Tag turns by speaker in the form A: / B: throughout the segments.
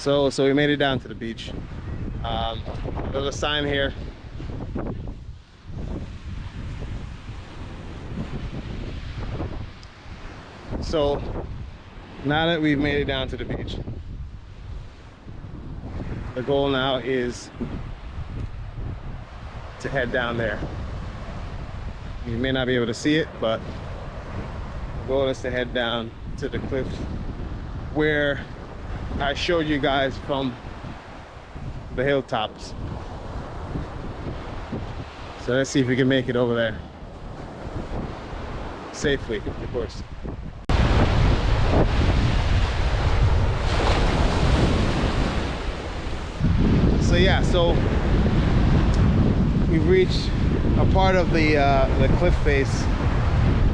A: So we made it down to the beach. There's a sign here. So now that we've made it down to the beach, the goal now is to head down there. You may not be able to see it, but the goal is to head down to the cliffs where I showed you guys from the hilltops. So let's see if we can make it over there safely, of course. So yeah, so we've reached a part of the cliff face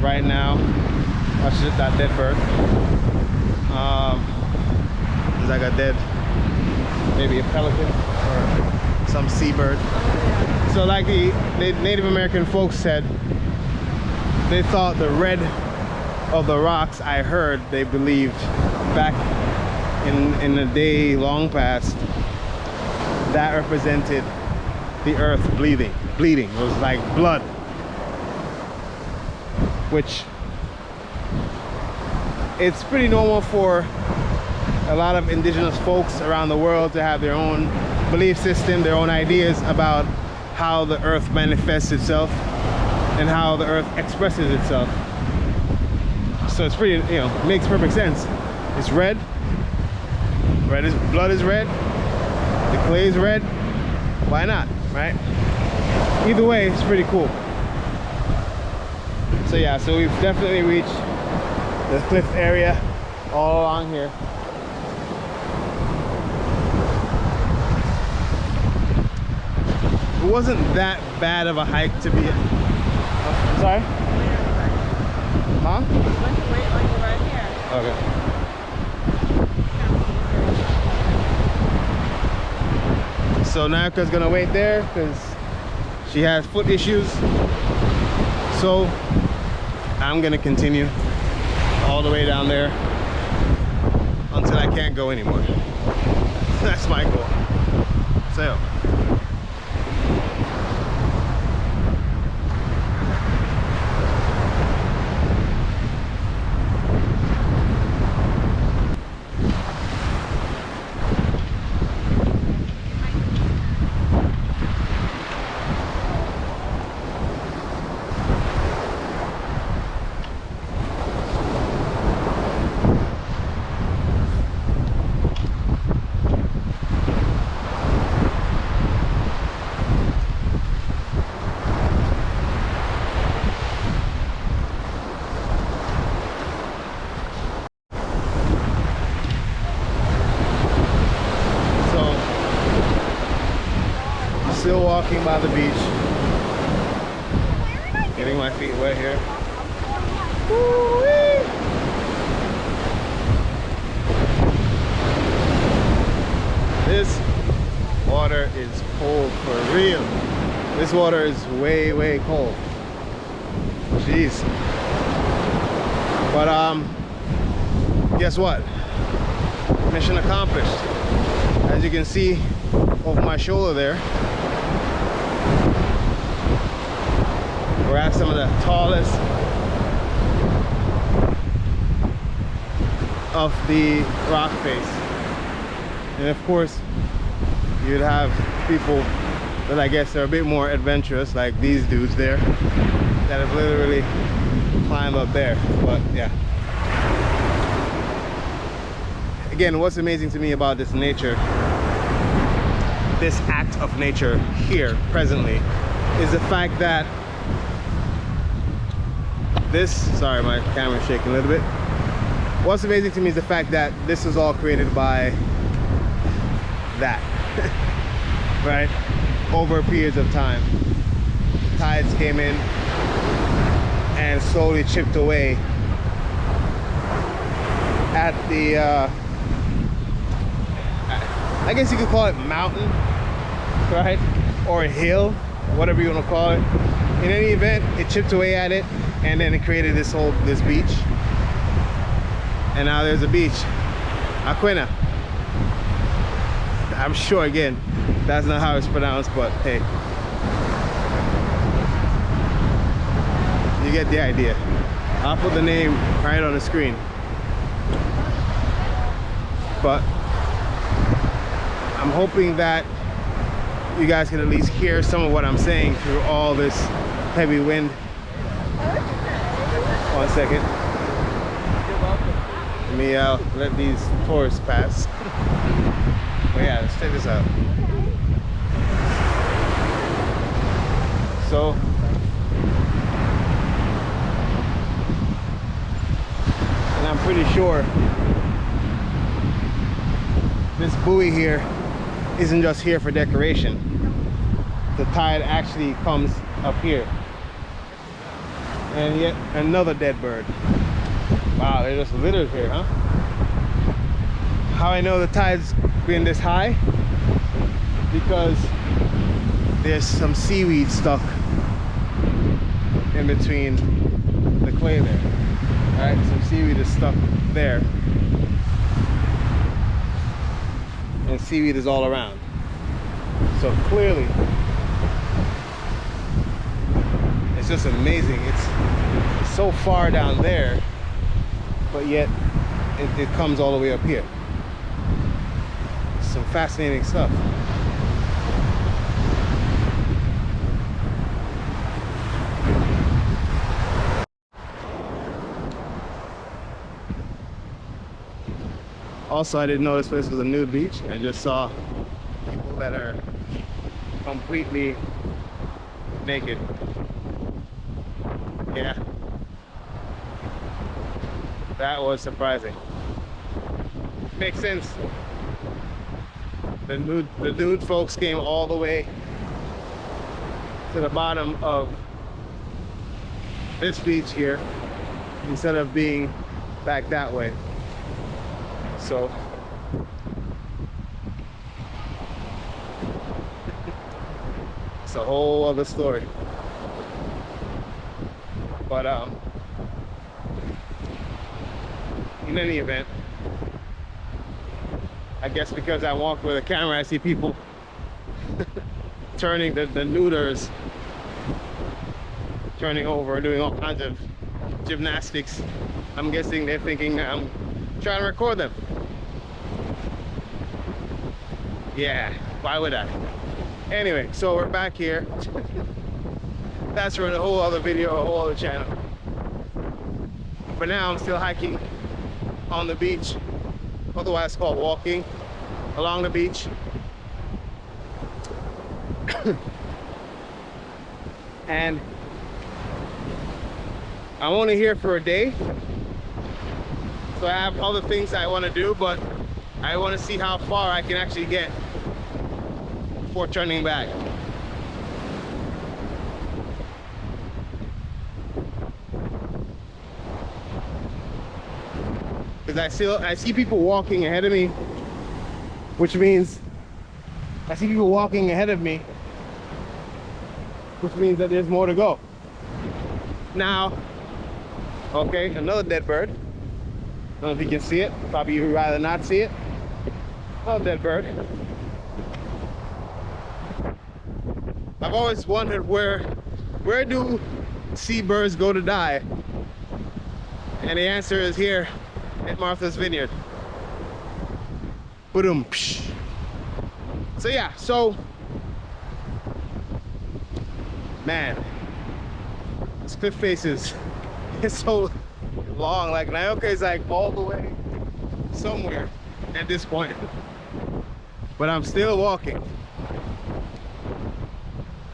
A: right now. Watch that dead bird. There's like a dead, maybe a pelican or some seabird. So like the Native American folks said, they thought the red of the rocks, I heard they believed back in the day long past, that represented the earth bleeding. It was like blood, which it's pretty normal for a lot of indigenous folks around the world to have their own belief system, their own ideas about how the earth manifests itself and how the earth expresses itself. So it's pretty, you know, makes perfect sense. It's red. Blood is red. The clay is red. Why not, right? Either way, it's pretty cool. So yeah, so we've definitely reached the cliff area all along here. It wasn't that bad of a hike to be. I'm sorry? Huh?
B: You went to wait like you're right here.
A: Okay. So Naka's gonna wait there because she has foot issues. So I'm gonna continue all the way down there until I can't go anymore. That's my goal. So still walking by the beach, getting my feet wet here. Woo-wee. This water is cold for real. This water is way cold. Jeez. But guess what? Mission accomplished. As you can see over my shoulder there, we're at some of the tallest of the rock face. And of course, you'd have people that I guess are a bit more adventurous, like these dudes there, that have literally climbed up there. But yeah. Again, what's amazing to me about this nature, this act of nature here presently, is the fact that sorry, my camera's shaking a little bit. What's amazing to me is the fact that this was all created by that, right? Over periods of time. Tides came in and slowly chipped away at the, I guess you could call it mountain, right? Or a hill, whatever you want to call it. In any event, it chipped away at it, and then it created this beach. And now there's a beach, Aquina. I'm sure, again, that's not how it's pronounced, but hey, you get the idea. I'll put the name right on the screen. But I'm hoping that you guys can at least hear some of what I'm saying through all this heavy wind. 1 second. Let me let these tourists pass. But yeah, let's check this out. So, and I'm pretty sure this buoy here isn't just here for decoration. The tide actually comes up here. And yet another dead bird. Wow, they're just littered here, huh? How I know the tide's been this high? Because there's some seaweed stuck in between the clay there. Alright, some seaweed is stuck there. And seaweed is all around. So clearly, it's just amazing. It's so far down there, but yet it comes all the way up here. Some fascinating stuff. Also, I didn't know this place was a nude beach. I just saw people that are completely naked. Yeah. That was surprising. Makes sense. The nude folks came all the way to the bottom of this beach here instead of being back that way. So it's a whole other story. But in any event, I guess because I walk with a camera, I see people turning, the nuders turning over, doing all kinds of gymnastics. I'm guessing they're thinking I'm trying to record them. Yeah, why would I? Anyway, so we're back here. That's for a whole other video, a whole other channel. For now, I'm still hiking on the beach, otherwise called walking along the beach. And I'm only here for a day, so I have other things I want to do, but I want to see how far I can actually get before turning back. Because I see people walking ahead of me, which means I see people walking ahead of me, which means that there's more to go. Now, okay, another dead bird. I don't know if you can see it. Probably you'd rather not see it. Another dead bird. I've always wondered where do seabirds go to die? And the answer is here at Martha's Vineyard. Boom. So yeah, so man, this cliff face is so long. Like Naoka is like all the way somewhere at this point, but I'm still walking,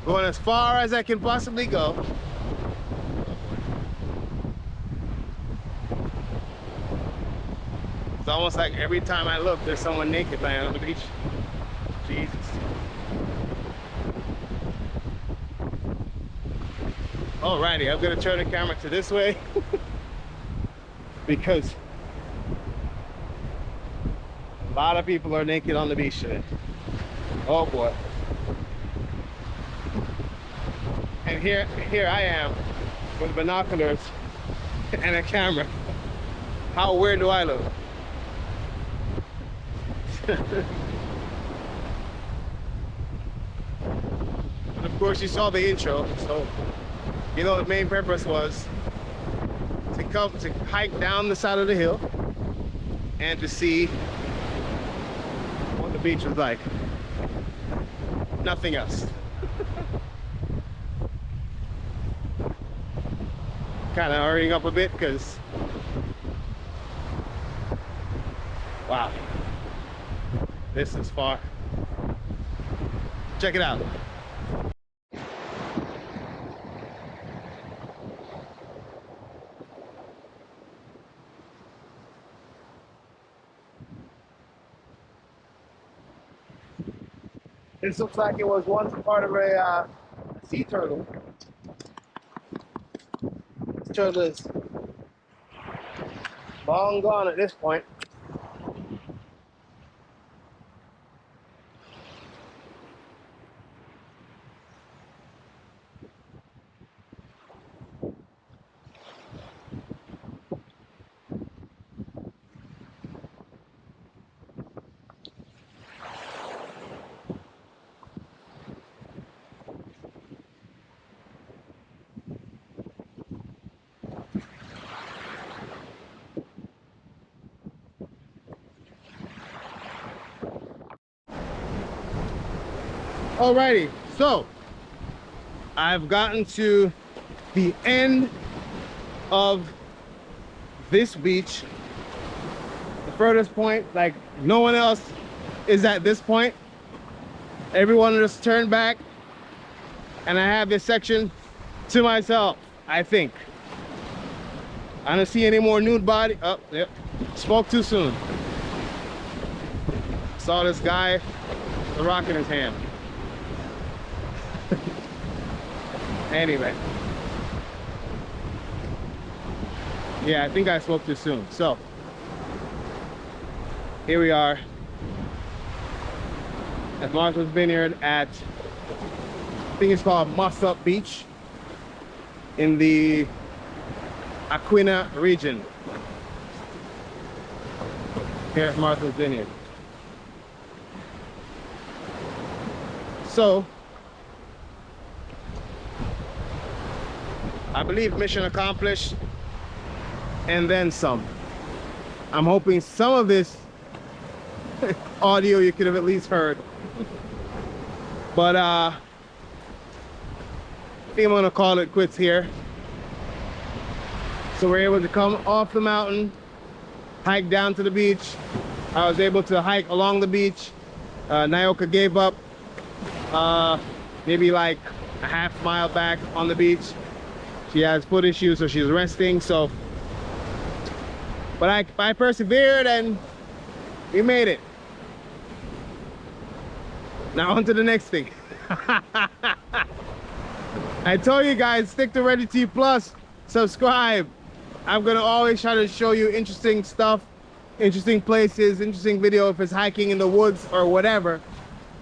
A: going as far as I can possibly go. It's almost like every time I look, there's someone naked lying on the beach. Jesus. Alrighty, I'm gonna turn the camera to this way because a lot of people are naked on the beach today. Oh boy. And here I am with binoculars and a camera. How weird do I look? Of course, you saw the intro, so you know the main purpose was to come to hike down the side of the hill and to see what the beach was like. Nothing else. Kind of hurrying up a bit because, wow, this is far. Check it out. This looks like it was once part of a sea turtle. This turtle is long gone at this point. Alrighty, so I've gotten to the end of this beach. The furthest point, like no one else is at this point. Everyone just turned back and I have this section to myself, I think. I don't see any more nude body. Oh, yep. Spoke too soon. Saw this guy with a rock in his hand. Anyway, yeah, I think I spoke too soon. So here we are at Martha's Vineyard at, I think it's called Moshup Beach in the Aquina region here at Martha's Vineyard. So I believe mission accomplished and then some. I'm hoping some of this audio you could have at least heard. But I think I'm gonna call it quits here. So we're able to come off the mountain, hike down to the beach. I was able to hike along the beach. Nyoka gave up maybe like a half mile back on the beach. She has foot issues, so she's resting. So, but I persevered and we made it. Now on to the next thing. I told you guys, stick to Ready T Plus, subscribe. I'm gonna always try to show you interesting stuff, interesting places, interesting video if it's hiking in the woods or whatever.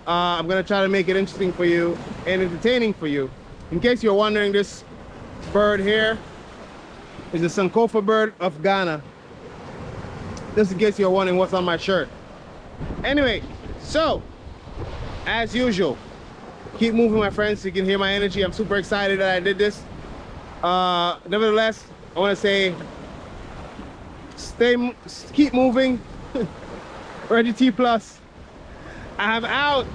A: I'm gonna try to make it interesting for you and entertaining for you. In case you're wondering, this bird here is the Sankofa bird of Ghana. Just in case you're wondering what's on my shirt. Anyway, so as usual, keep moving, my friends. You can hear my energy. I'm super excited that I did this. Nevertheless, I want to say keep moving. Ready T Plus, I'm out.